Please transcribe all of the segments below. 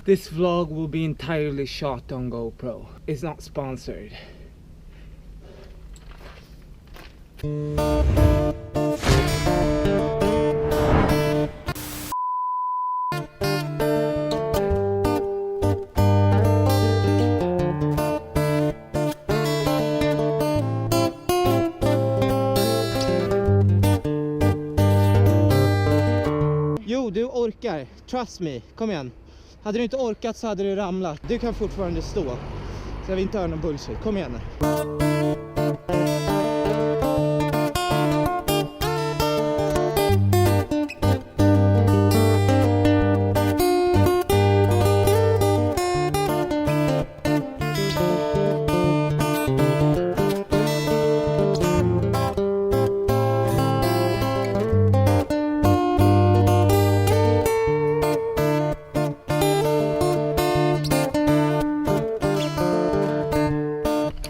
This vlog will be entirely shot on GoPro. It's not sponsored. Jo, du orkar. Trust me. Kom igen. Hade du inte orkat så hade du ramlat. Du kan fortfarande stå. Så jag vill inte höra någon bullshit. Kom igen nu.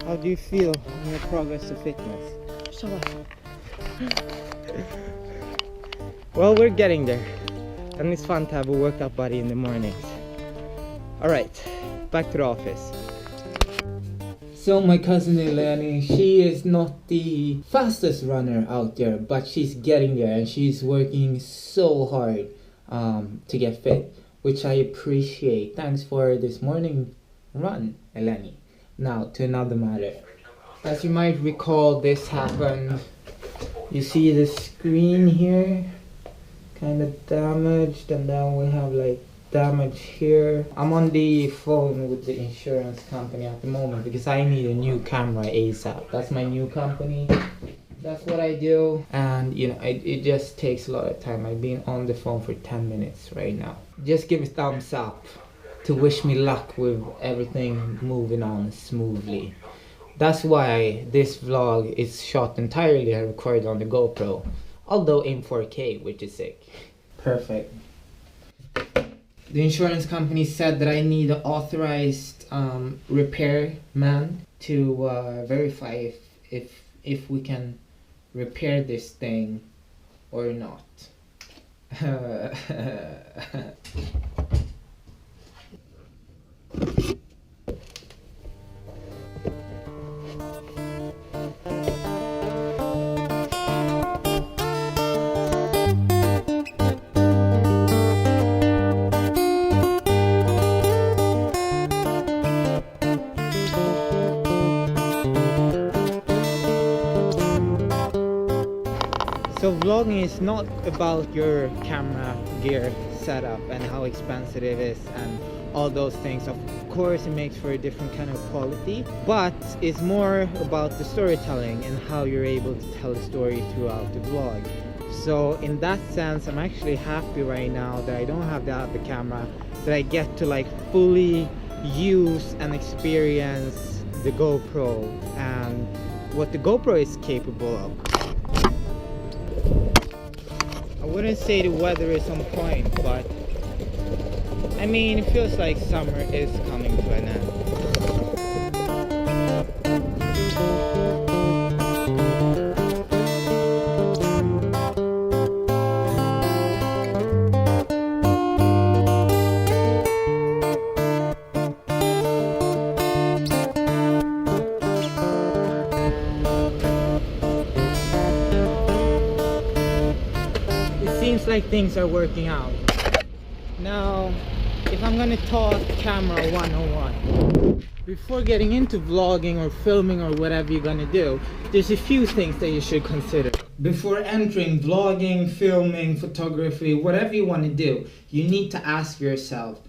How do you feel in your progress to fitness? So what? Well, we're getting there. And it's fun to have a workout buddy in the mornings. Alright, back to the office. So my cousin Eleni, she is not the fastest runner out there, but she's getting there and she's working so hard to get fit, which I appreciate. Thanks for this morning run, Eleni. Now to another matter. As you might recall, this happened. You see the screen here kind of damaged, and then we have like damage here. I'm on the phone with the insurance company at the moment because I need a new camera ASAP. That's my new company. That's what I do, and you know it just takes a lot of time. I've been on the phone for 10 minutes right now. Just give a thumbs up to wish me luck with everything moving on smoothly. That's why this vlog is shot entirely and recorded on the GoPro, although in 4K, which is sick. Perfect. The insurance company said that I need an authorized repair man to verify if we can repair this thing or not. So vlogging is not about your camera gear setup and how expensive it is and all those things. Of course it makes for a different kind of quality, but it's more about the storytelling and how you're able to tell the story throughout the vlog. So in that sense, I'm actually happy right now that I don't have the camera, that I get to like fully use and experience the GoPro and what the GoPro is capable of. I wouldn't say the weather is on point, but I mean it feels like summer is coming to an end. Seems like things are working out. Now, if I'm gonna talk camera 101, Before getting into vlogging or filming or whatever you're gonna do, there's a few things that you should consider. Before entering vlogging, filming, photography, whatever you want to do, you need to ask yourself,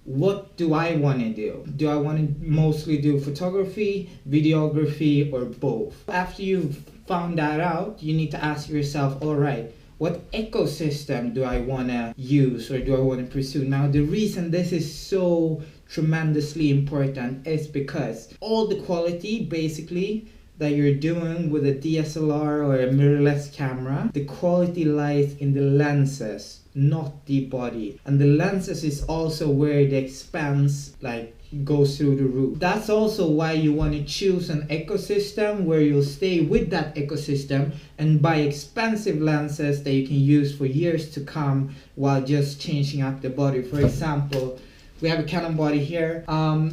what do I want to do? Do I want to mostly do photography, videography, or both? After you've found that out, you need to ask yourself, all right, what ecosystem do I want to use or do I want to pursue? Now, the reason this is so tremendously important is because all the quality basically that you're doing with a DSLR or a mirrorless camera, the quality lies in the lenses, not the body. And the lenses is also where the expense goes through the roof. That's also why you want to choose an ecosystem where you'll stay with that ecosystem and buy expensive lenses that you can use for years to come while just changing up the body. For example, we have a Canon body here.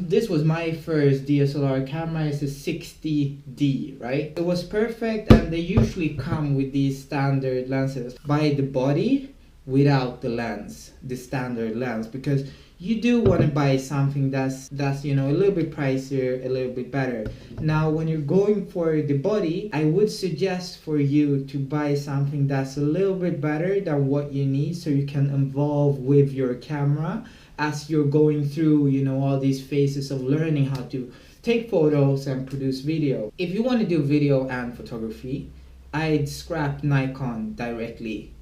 This was my first DSLR camera. It's a 60D, right? It was perfect, and they usually come with these standard lenses. Buy the body without the lens, the standard lens, because you do want to buy something that's you know, a little bit pricier, a little bit better. Now, when you're going for the body, I would suggest for you to buy something that's a little bit better than what you need, so you can evolve with your camera as you're going through, you know, all these phases of learning how to take photos and produce video. If you want to do video and photography, I'd scrap Nikon directly.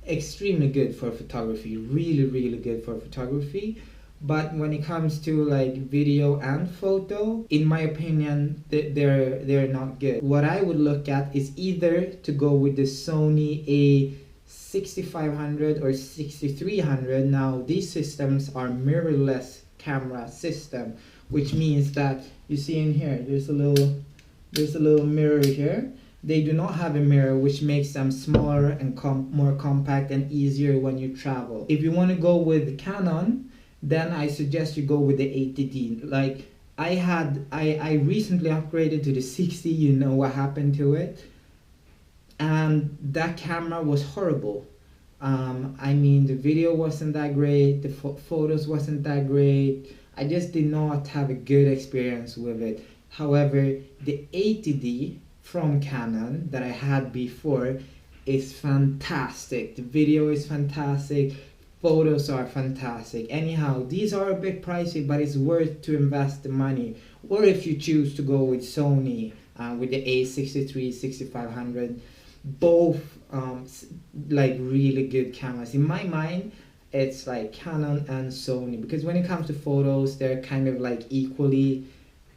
Extremely good for photography, really good for photography. But when it comes to like video and photo, in my opinion, they're not good. What I would look at is either to go with the Sony A6500 or 6300. Now, these systems are mirrorless camera system, which means that you see in here, there's a little mirror here. They do not have a mirror, which makes them smaller and more compact and easier when you travel. If you want to go with Canon, then I suggest you go with the 80D. Like I recently upgraded to the 60. You know what happened to it, and that camera was horrible. I mean, the video wasn't that great, the photos wasn't that great. I just did not have a good experience with it. However, the 80D from Canon that I had before is fantastic. The video is fantastic, photos are fantastic. Anyhow, these are a bit pricey, but it's worth to invest the money. Or if you choose to go with Sony, with the A63, 6500, both like really good cameras. In my mind, it's like Canon and Sony, because when it comes to photos, they're kind of like equally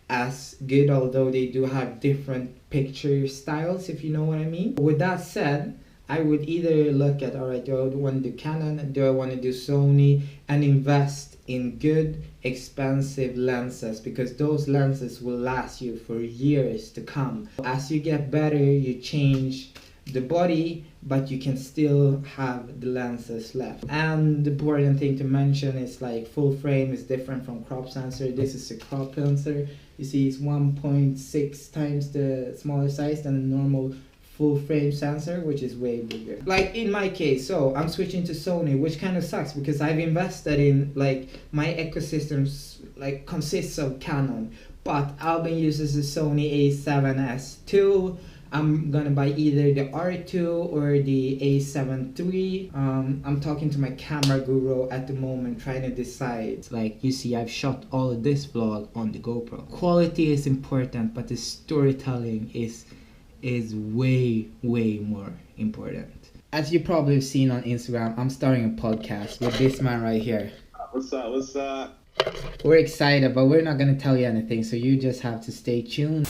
as good, although they do have different picture styles, if you know what I mean. With that said, I would either look at, alright, do I want to do Canon, do I want to do Sony, and invest in good, expensive lenses, because those lenses will last you for years to come. As you get better, you change the body, but you can still have the lenses left. And the important thing to mention is like full frame is different from crop sensor. This is a crop sensor. You see, it's 1.6 times the smaller size than a normal full frame sensor, which is way bigger. Like in my case, so I'm switching to Sony, which kind of sucks because I've invested in, like, my ecosystems like consists of Canon, but Albin uses a Sony A7S II. I'm gonna buy either the R2 or the A7 III. I'm talking to my camera guru at the moment, trying to decide. Like, you see, I've shot all of this vlog on the GoPro. Quality is important, but the storytelling is way more important. As you probably have seen on Instagram, I'm starting a podcast with this man right here. What's up? We're excited, but we're not gonna tell you anything, so you just have to stay tuned.